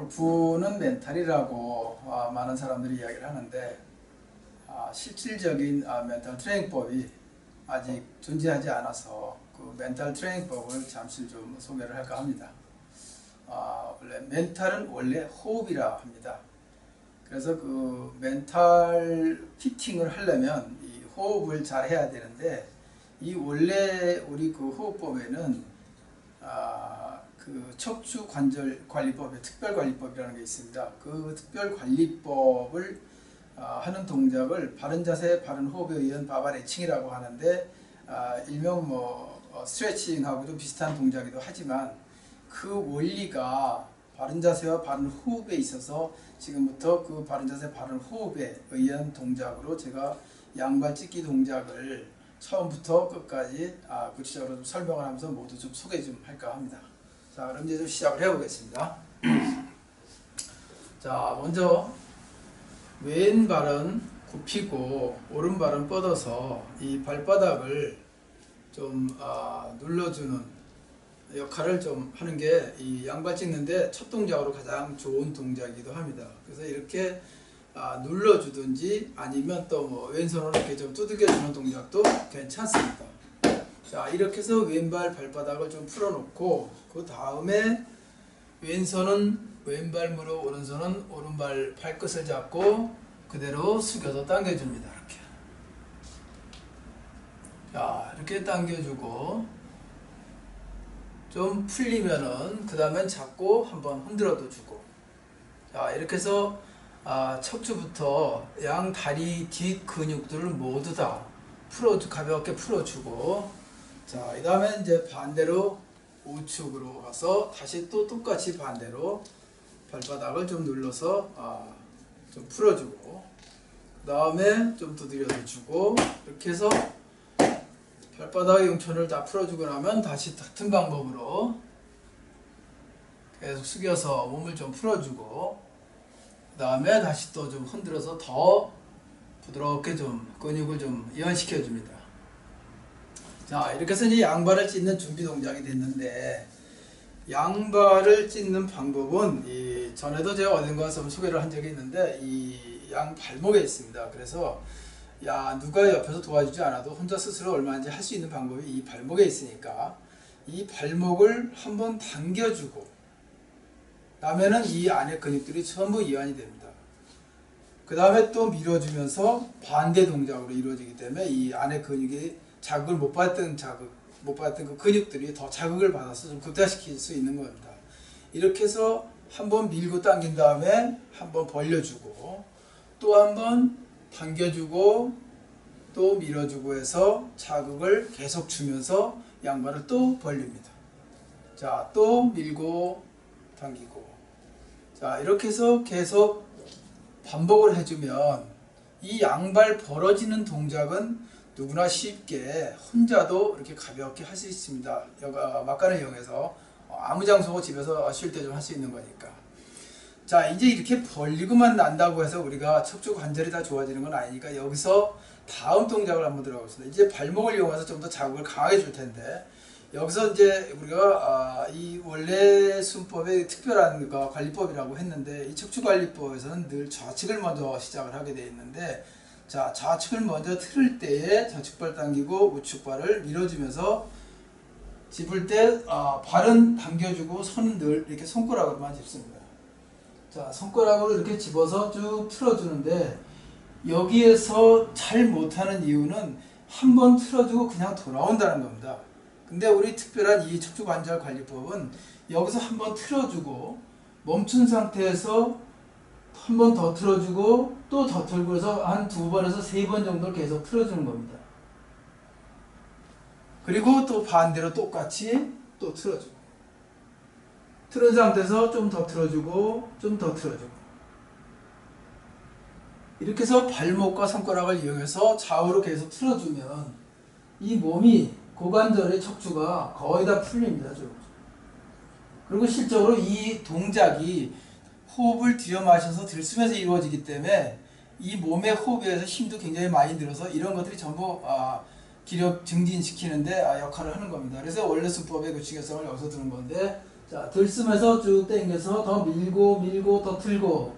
부는 멘탈이라고 많은 사람들이 이야기를 하는데 실질적인 멘탈 트레이닝법이 아직 존재하지 않아서 그 멘탈 트레이닝법을 잠시 좀 소개를 할까 합니다. 원래 멘탈은 원래 호흡이라 합니다. 그래서 그 멘탈 피팅을 하려면 이 호흡을 잘 해야 되는데, 이 원래 우리 그 호흡법에는 그 척추관절관리법의 특별관리법이라는 게 있습니다. 그 특별관리법을 하는 동작을 바른 자세, 바른 호흡에 의한 바바 레칭이라고 하는데, 일명 스트레칭하고도 비슷한 동작이기도 하지만 그 원리가 바른 자세와 바른 호흡에 있어서 지금부터 그 바른 자세, 바른 호흡에 의한 동작으로 제가 양발 찢기 동작을 처음부터 끝까지 구체적으로 좀 설명을 하면서 모두 좀 소개 좀 할까 합니다. 자, 그럼 이제 좀 시작을 해보겠습니다. 자, 먼저 왼발은 굽히고 오른발은 뻗어서 이 발바닥을 좀 눌러주는 역할을 좀 하는 게 이 양발 찢는데 첫 동작으로 가장 좋은 동작이기도 합니다. 그래서 이렇게 눌러주든지 아니면 또 왼손으로 이렇게 좀 두들겨주는 동작도 괜찮습니다. 자, 이렇게 해서 왼발 발바닥을 좀 풀어놓고 그 다음에 왼손은 왼발무릎, 오른손은 오른발 발끝을 잡고 그대로 숙여서 당겨줍니다. 이렇게. 자, 이렇게 당겨주고 좀 풀리면은 그 다음엔 잡고 한번 흔들어도 주고. 자, 이렇게 해서 척추부터 양 다리 뒷 근육들을 모두 다 가볍게 풀어주고, 자, 이 다음에 이제 반대로 우측으로 가서 다시 또 똑같이 반대로 발바닥을 좀 눌러서 좀 풀어주고, 그 다음에 좀 두드려도 주고, 이렇게 해서 발바닥의 용천을 다 풀어주고 나면 다시 같은 방법으로 계속 숙여서 몸을 좀 풀어주고, 그 다음에 다시 또 좀 흔들어서 더 부드럽게 좀 근육을 좀 이완시켜 줍니다. 자, 이렇게 해서 이제 양발을 찢는 준비 동작이 됐는데, 양발을 찢는 방법은 전에도 제가 어딘가에서 소개를 한 적이 있는데 이 양 발목에 있습니다. 그래서 누가 옆에서 도와주지 않아도 혼자 스스로 얼마든지 할 수 있는 방법이 이 발목에 있으니까 이 발목을 한번 당겨주고 나면은 이 안에 근육들이 전부 이완이 됩니다. 그 다음에 또 밀어주면서 반대 동작으로 이루어지기 때문에 이 안에 근육이 자극을 못 받았던 그 근육들이 더 자극을 받아서 좀 극대화시킬 수 있는 겁니다. 이렇게 해서 한번 밀고 당긴 다음에 한번 벌려주고 또 한번 당겨주고 또 밀어주고 해서 자극을 계속 주면서 양발을 또 벌립니다. 자, 또 밀고 당기고. 자, 이렇게 해서 계속 반복을 해주면 이 양발 벌어지는 동작은 누구나 쉽게 혼자도 이렇게 가볍게 할 수 있습니다. 막간을 이용해서 아무 장소고 집에서 쉴 때 좀 할 수 있는 거니까. 자, 이제 이렇게 벌리고만 난다고 해서 우리가 척추 관절이 다 좋아지는 건 아니니까 여기서 다음 동작을 한번 들어가겠습니다. 이제 발목을 이용해서 좀 더 자극을 강하게 줄 텐데, 여기서 이제 우리가 이 원래 순법의 특별한 관리법이라고 했는데, 이 척추관리법에서는 늘 좌측을 먼저 시작을 하게 되어 있는데, 자, 좌측을 먼저 틀을 때에 좌측발 당기고 우측발을 밀어주면서 짚을 때 발은 당겨주고 손은 늘 이렇게 손가락으로만 짚습니다. 자, 손가락으로 이렇게 집어서 쭉 틀어주는데, 여기에서 잘 못하는 이유는 한번 틀어주고 그냥 돌아온다는 겁니다. 근데 우리 특별한 이 척추관절관리법은 여기서 한번 틀어주고 멈춘 상태에서 한 번 더 틀어주고 또 더 틀고 해서 한 2번에서 3번 정도 계속 틀어주는 겁니다. 그리고 또 반대로 똑같이 또 틀어주고, 틀은 상태에서 좀 더 틀어주고 좀 더 틀어주고, 이렇게 해서 발목과 손가락을 이용해서 좌우로 계속 틀어주면 이 몸이 고관절의 척추가 거의 다 풀립니다. 그리고 실적으로 이 동작이 호흡을 들여 마셔서 들숨에서 이루어지기 때문에 이 몸의 호흡에 의해서 힘도 굉장히 많이 들어서 이런 것들이 전부 기력 증진시키는데 역할을 하는 겁니다. 그래서 원래 수법의 그 중요성을 여기서 두는 건데, 자, 들쓰면서 쭉 당겨서 더 밀고 밀고 더 틀고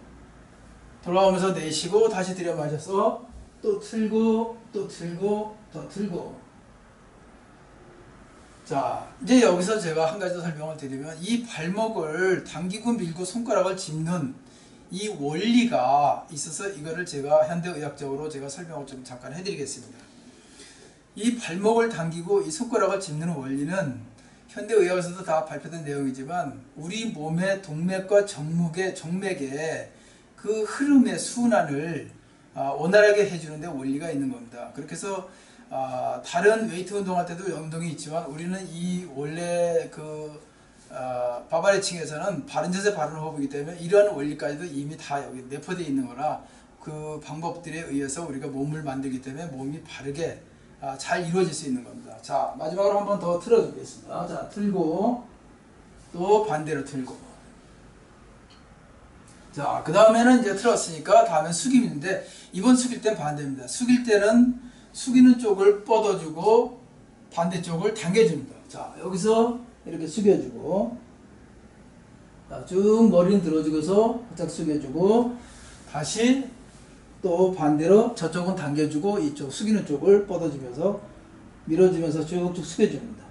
돌아오면서 내쉬고 다시 들여 마셔서 또 틀고 또 틀고 더 틀고. 자, 이제 여기서 제가 한 가지 더 설명을 드리면 이 발목을 당기고 밀고 손가락을 짚는 이 원리가 있어서 이거를 제가 현대의학적으로 제가 설명을 좀 잠깐 해드리겠습니다. 이 발목을 당기고 이 손가락을 짚는 원리는 현대의학에서도 다 발표된 내용이지만 우리 몸의 동맥과 정맥의 그 흐름의 순환을 원활하게 해주는 데 원리가 있는 겁니다. 그렇게 해서 다른 웨이트 운동할 때도 연동이 있지만 우리는 이 원래 그 바바리 층에서는 바른 자세 바른 호흡이기 때문에 이러한 원리까지도 이미 다 여기 내포되어 있는 거라 그 방법들에 의해서 우리가 몸을 만들기 때문에 몸이 바르게 잘 이루어질 수 있는 겁니다. 자, 마지막으로 한 번 더 틀어주겠습니다. 자, 틀고 또 반대로 틀고. 자, 그 다음에는 이제 틀었으니까 다음엔 숙임인데 이번 숙일 땐 반대입니다. 숙일 때는 숙이는 쪽을 뻗어주고 반대쪽을 당겨줍니다. 자, 여기서 이렇게 숙여주고 자, 쭉 머리는 들어주고서 살짝 숙여주고 다시 또 반대로 저쪽은 당겨주고 이쪽 숙이는 쪽을 뻗어주면서 밀어주면서 쭉쭉 숙여줍니다.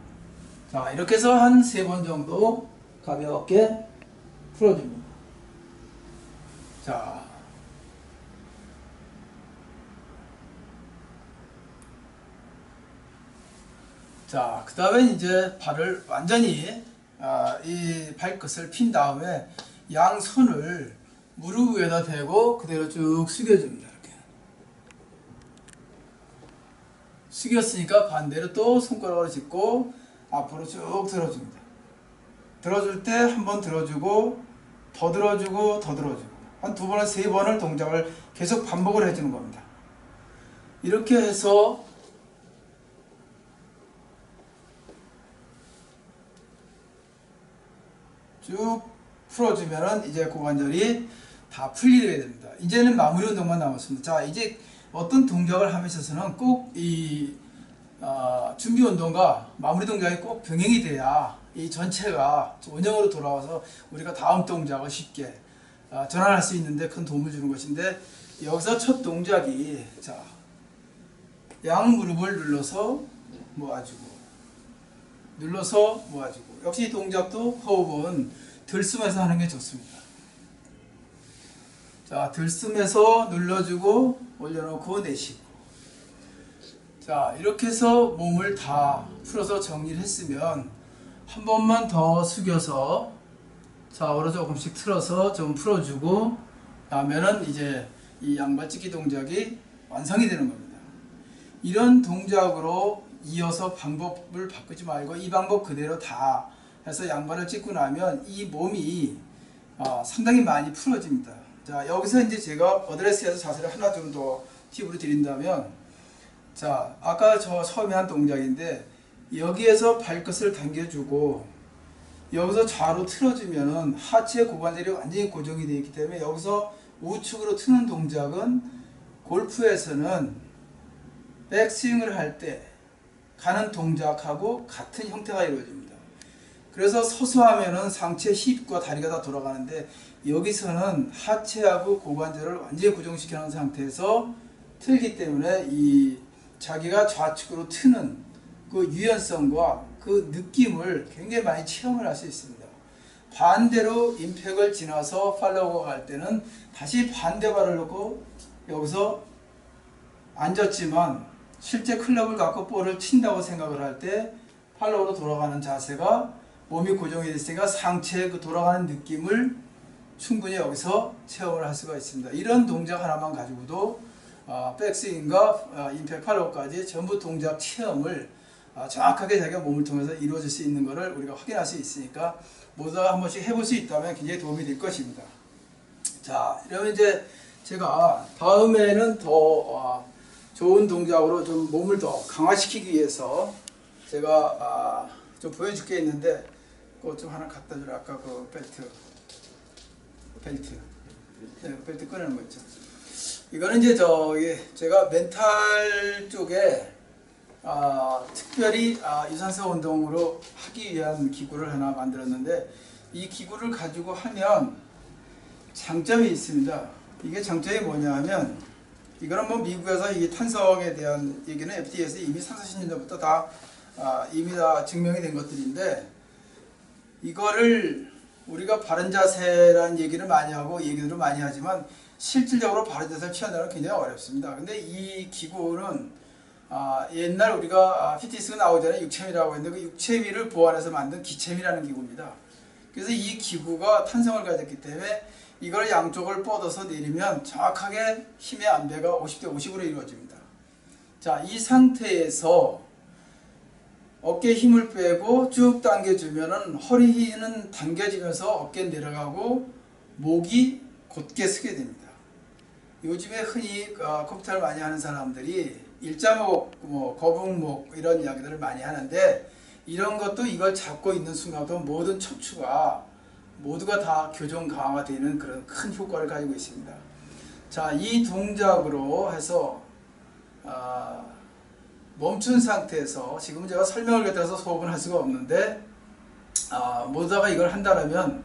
자, 이렇게 해서 한 3번 정도 가볍게 풀어줍니다. 자, 그 다음에 이제 발을 완전히 이 발끝을 핀 다음에 양손을 무릎 위에다 대고 그대로 쭉 숙여줍니다. 이렇게 숙였으니까 반대로 또 손가락으로 짚고 앞으로 쭉 들어줍니다. 들어줄 때 한 번 들어주고 더 들어주고 더 들어주고 한 2번에 3번을 동작을 계속 반복을 해주는 겁니다. 이렇게 해서 쭉 풀어주면은 이제 고관절이 다 풀리게 됩니다. 이제는 마무리 운동만 남았습니다. 자, 이제 어떤 동작을 함에 있어서는 꼭 이 준비 운동과 마무리 동작이 꼭 병행이 돼야 이 전체가 원형으로 돌아와서 우리가 다음 동작을 쉽게 전환할 수 있는데 큰 도움을 주는 것인데 여기서 첫 동작이 자, 양 무릎을 눌러서 모아주고 눌러서 모아주고 역시 이 동작도 호흡은 들숨에서 하는 게 좋습니다. 자, 들숨에서 눌러주고 올려놓고 내쉬고 자, 이렇게 해서 몸을 다 풀어서 정리를 했으면 한 번만 더 숙여서 좌우로 조금씩 틀어서 좀 풀어주고 나면은 이제 이 양발 찢기 동작이 완성이 되는 겁니다. 이런 동작으로 이어서 방법을 바꾸지 말고 이 방법 그대로 다 해서 양발을 찢고 나면 이 몸이 상당히 많이 풀어집니다. 자, 여기서 이제 제가 어드레스에서 자세를 하나 좀 더 팁으로 드린다면 자, 아까 저 처음에 한 동작인데 여기에서 발끝을 당겨주고 여기서 좌로 틀어주면은 하체 고관절이 완전히 고정이 되어 있기 때문에 여기서 우측으로 트는 동작은 골프에서는 백스윙을 할 때 가는 동작하고 같은 형태가 이루어집니다. 그래서 서서 하면은 상체 힙과 다리가 다 돌아가는데 여기서는 하체하고 고관절을 완전히 고정시켜 놓은 상태에서 틀기 때문에 이 자기가 좌측으로 트는 그 유연성과 그 느낌을 굉장히 많이 체험을 할 수 있습니다. 반대로 임팩을 지나서 팔로우가 갈 때는 다시 반대 발을 놓고 여기서 앉았지만 실제 클럽을 갖고 볼을 친다고 생각을 할 때 팔로우로 돌아가는 자세가 몸이 고정이 됐으니까 상체의 그 돌아가는 느낌을 충분히 여기서 체험을 할 수가 있습니다. 이런 동작 하나만 가지고도 백스윙과 임팩 팔로우까지 전부 동작 체험을 정확하게 자기가 몸을 통해서 이루어질 수 있는 것을 우리가 확인할 수 있으니까 모두 다 한 번씩 해볼 수 있다면 굉장히 도움이 될 것입니다. 자, 이러면 이제 제가 다음에는 더 좋은 동작으로 좀 몸을 더 강화시키기 위해서 제가 좀 보여줄 게 있는데 그거 좀 하나 갖다 주라. 아까 그 벨트 꺼내는 거 있죠. 이거는 이제 제가 멘탈 쪽에 특별히 유산소 운동으로 하기 위한 기구를 하나 만들었는데 이 기구를 가지고 하면 장점이 있습니다. 이게 장점이 뭐냐 하면, 이거는 뭐 미국에서 이 탄성에 대한 얘기는 FDA에서 이미 30, 40년 전부터 다 이미 다 증명이 된 것들인데, 이거를 우리가 바른 자세라는 얘기를 많이 하고 얘기들을 많이 하지만 실질적으로 바른 자세를 취한다는 건 굉장히 어렵습니다. 근데 이 기구는 옛날 우리가 피트니스가 나오기 전에 육체미라고 했는데 그 육체미를 보완해서 만든 기체미라는 기구입니다. 그래서 이 기구가 탄성을 가졌기 때문에 이걸 양쪽을 뻗어서 내리면 정확하게 힘의 안배가 50대 50으로 이루어집니다. 자, 이 상태에서 어깨에 힘을 빼고 쭉 당겨주면은 허리는 당겨지면서 어깨 내려가고 목이 곧게 서게 됩니다. 요즘에 흔히 컴퓨터를 많이 하는 사람들이 일자목, 거북목 이런 이야기들을 많이 하는데, 이런 것도 이걸 잡고 있는 순간부터 모든 척추가 모두가 다 교정 강화가 되는 그런 큰 효과를 가지고 있습니다. 자, 이 동작으로 해서 멈춘 상태에서, 지금은 제가 설명을 곁들여서 호흡은 할 수가 없는데, 모두가 이걸 한다면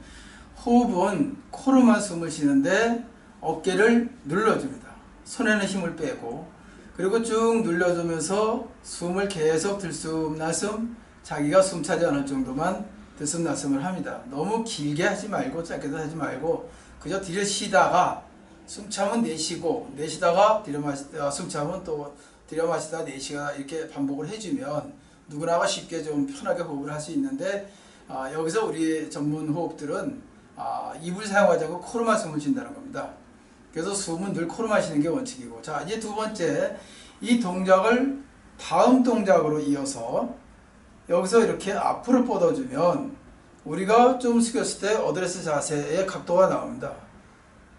호흡은 코로만 숨을 쉬는데 어깨를 눌러줍니다. 손에는 힘을 빼고, 그리고 쭉 눌러주면서 숨을 계속 들숨날숨, 자기가 숨차지 않을 정도만 들숨날숨을 합니다. 너무 길게 하지 말고 짧게도 하지 말고 그저 들이쉬다가 숨 차면 내쉬고, 내쉬다가 숨 차면 또 들여마시다 내쉬가 이렇게 반복을 해주면 누구나가 쉽게 좀 편하게 호흡을 할 수 있는데, 여기서 우리 전문 호흡들은 입을 사용하지 않고 코로만 숨을 쉰다는 겁니다. 그래서 숨은 늘 코로 마시는 게 원칙이고, 자, 이제 두 번째, 이 동작을 다음 동작으로 이어서 여기서 이렇게 앞으로 뻗어주면 우리가 좀 숙였을 때 어드레스 자세의 각도가 나옵니다.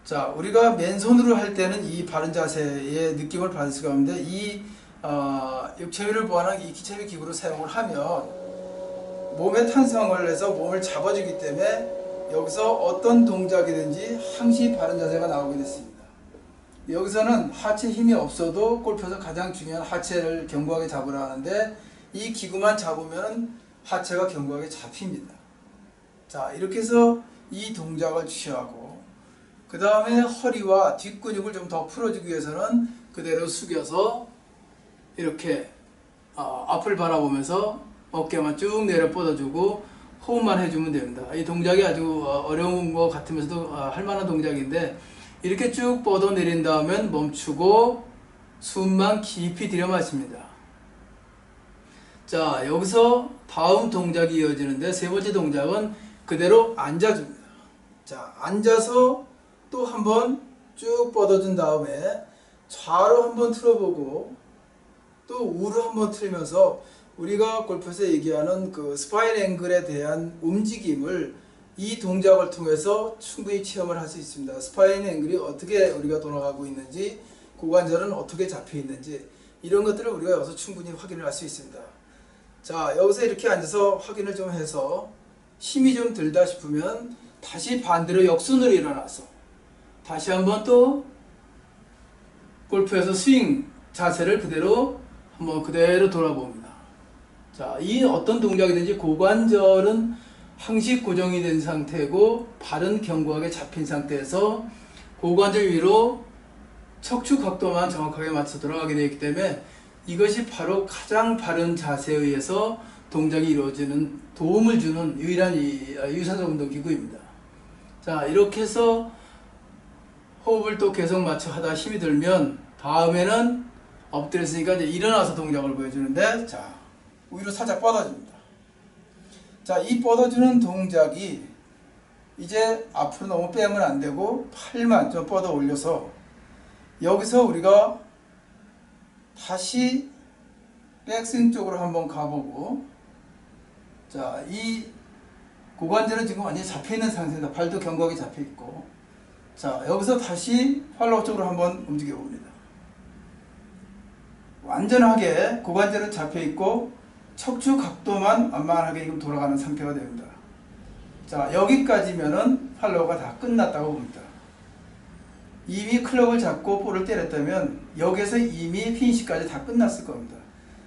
자, 우리가 맨손으로 할 때는 이 바른 자세의 느낌을 받을 수가 없는데, 이 육체미를 보완한 이 기체미 기구를 사용을 하면 몸에 탄성을 해서 몸을 잡아주기 때문에 여기서 어떤 동작이든지 항시 바른 자세가 나오게 됐습니다. 여기서는 하체 힘이 없어도 골프에서 가장 중요한 하체를 견고하게 잡으라 하는데, 이 기구만 잡으면 하체가 견고하게 잡힙니다. 자, 이렇게 해서 이 동작을 취하고, 그 다음에 허리와 뒷근육을 좀 더 풀어주기 위해서는 그대로 숙여서 이렇게 앞을 바라보면서 어깨만 쭉 내려 뻗어주고 호흡만 해주면 됩니다. 이 동작이 아주 어려운 것 같으면서도 할 만한 동작인데, 이렇게 쭉 뻗어 내린 다음엔 멈추고 숨만 깊이 들여 마십니다. 자, 여기서 다음 동작이 이어지는데, 세 번째 동작은 그대로 앉아줍니다. 자, 앉아서 또 한번 쭉 뻗어준 다음에 좌로 한번 틀어보고 또 우로 한번 틀면서 우리가 골프에서 얘기하는 그 스파인 앵글에 대한 움직임을 이 동작을 통해서 충분히 체험을 할 수 있습니다. 스파인 앵글이 어떻게 우리가 돌아가고 있는지, 고관절은 어떻게 잡혀 있는지, 이런 것들을 우리가 여기서 충분히 확인을 할 수 있습니다. 자, 여기서 이렇게 앉아서 확인을 좀 해서 힘이 좀 들다 싶으면 다시 반대로 역순으로 일어나서 다시 한번 또 골프에서 스윙 자세를 그대로 한번 그대로 돌아봅니다. 자, 이 어떤 동작이든지 고관절은 항시 고정이 된 상태고 발은 견고하게 잡힌 상태에서 고관절 위로 척추 각도만 정확하게 맞춰 들어가게 되기 때문에 이것이 바로 가장 바른 자세에 의해서 동작이 이루어지는 도움을 주는 유일한 유산소 운동 기구입니다. 자, 이렇게 해서 호흡을 또 계속 맞춰 하다 힘이 들면 다음에는 엎드렸으니까 이제 일어나서 동작을 보여주는데, 자, 위로 살짝 뻗어줍니다. 자, 이 뻗어주는 동작이 이제 앞으로 너무 빼면 안 되고 팔만 좀 뻗어 올려서 여기서 우리가 다시 백스윙 쪽으로 한번 가보고, 자, 이 고관절은 지금 완전히 잡혀있는 상태입니다. 발도 견고하게 잡혀있고, 자, 여기서 다시 팔로우 쪽으로 한번 움직여 봅니다. 완전하게 고관절은 잡혀있고 척추 각도만 완만하게 지금 돌아가는 상태가 됩니다. 자, 여기까지면은 팔로우가 다 끝났다고 봅니다. 이미 클럽을 잡고 볼을 때렸다면 여기서 이미 피니시까지 다 끝났을 겁니다.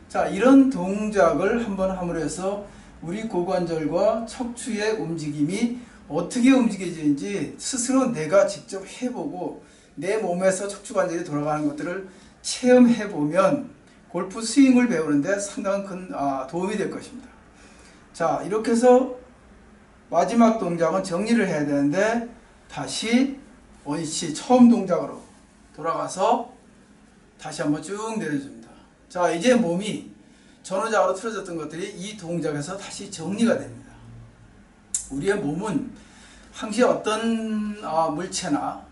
자, 이런 동작을 한번 함으로 해서 우리 고관절과 척추의 움직임이 어떻게 움직여지는지 스스로 내가 직접 해보고 내 몸에서 척추관절이 돌아가는 것들을 체험해보면 골프 스윙을 배우는데 상당한 큰 도움이 될 것입니다. 자, 이렇게 해서 마지막 동작은 정리를 해야 되는데 다시 원위치 처음 동작으로 돌아가서 다시 한번 쭉 내려줍니다. 자, 이제 몸이 전후좌우로 틀어졌던 것들이 이 동작에서 다시 정리가 됩니다. 우리의 몸은 항시 어떤 물체나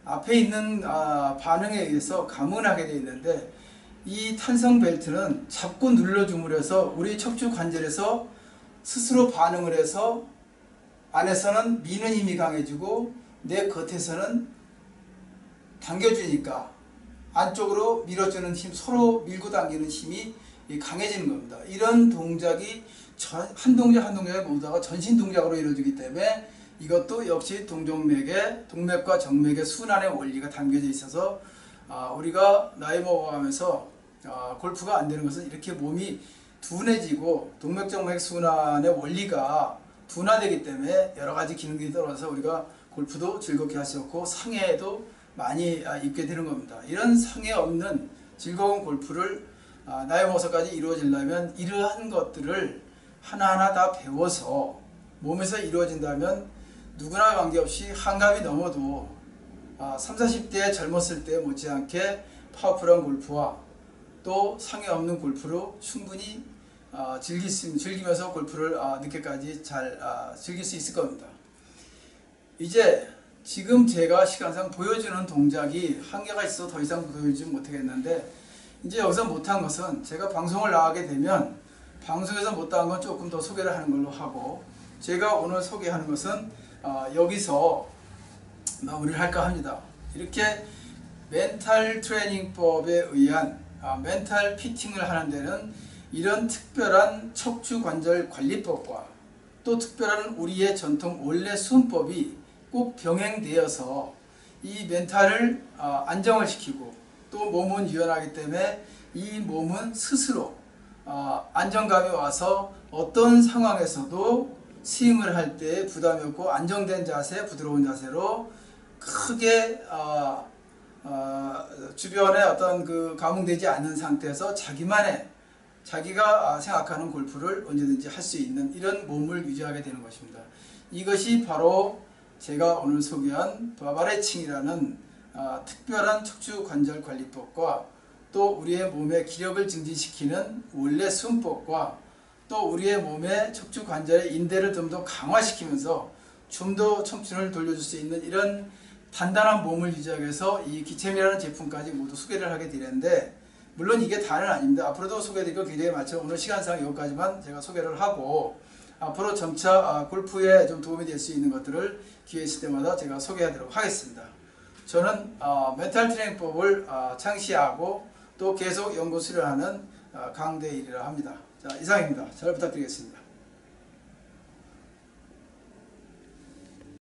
앞에 있는 반응에 의해서 감응을 하게 되어 있는데, 이 탄성 벨트는 잡고 눌러줌으로 해서 우리 척추 관절에서 스스로 반응을 해서 안에서는 미는 힘이 강해지고 내 겉에서는 당겨주니까 안쪽으로 밀어주는 힘, 서로 밀고 당기는 힘이 강해지는 겁니다. 이런 동작이 한 동작 한 동작이 모두가 전신 동작으로 이루어지기 때문에 이것도 역시 동맥과 정맥의 순환의 원리가 담겨져 있어서 우리가 나이 먹어가면서 골프가 안 되는 것은 이렇게 몸이 둔해지고 동맥정맥 순환의 원리가 둔화되기 때문에 여러 가지 기능들이 떨어져서 우리가 골프도 즐겁게 할 수 없고 상해에도 많이 입게 되는 겁니다. 이런 상해 없는 즐거운 골프를 나이 먹어서까지 이루어지려면 이러한 것들을 하나하나 다 배워서 몸에서 이루어진다면 누구나 관계없이 한갑이 넘어도 30, 40대 젊었을 때 못지않게 파워풀한 골프와 또 상해 없는 골프로 충분히 즐기면서 골프를 늦게까지 잘 즐길 수 있을 겁니다. 이제 지금 제가 시간상 보여주는 동작이 한계가 있어 더 이상 보여주지 못하겠는데, 이제 여기서 못한 것은 제가 방송을 나가게 되면 방송에서 못한 건 조금 더 소개를 하는 걸로 하고, 제가 오늘 소개하는 것은 여기서 마무리를 할까 합니다. 이렇게 멘탈 트레이닝법에 의한 멘탈 피팅을 하는 데는 이런 특별한 척추 관절 관리법과 또 특별한 우리의 전통 원래 수음법이 꼭 병행되어서 이 멘탈을 안정을 시키고, 또 몸은 유연하기 때문에 이 몸은 스스로 안정감이 와서 어떤 상황에서도 스윙을 할 때 부담이 없고 안정된 자세, 부드러운 자세로 크게 주변에 어떤 감흥되지 않는 상태에서 자기가 생각하는 골프를 언제든지 할 수 있는 이런 몸을 유지하게 되는 것입니다. 이것이 바로 제가 오늘 소개한 바바레칭이라는 특별한 척추 관절 관리법과 또 우리의 몸의 기력을 증진시키는 원래 수음법과 또 우리의 몸의 척추 관절의 인대를 좀 더 강화시키면서 좀 더 청춘을 돌려줄 수 있는 이런 단단한 몸을 유지하기 위해서 이 기챔이라는 제품까지 모두 소개를 하게 되는데, 물론 이게 다는 아닙니다. 앞으로도 소개해드릴 거 굉장히 많죠. 오늘 시간상 여기까지만 제가 소개를 하고, 앞으로 점차 골프에 좀 도움이 될 수 있는 것들을 기회 있을 때마다 제가 소개하도록 하겠습니다. 저는 멘탈 트레이닝법을 창시하고 또 계속 연구 수련하는 강대일이라 합니다. 자, 이상입니다. 잘 부탁드리겠습니다.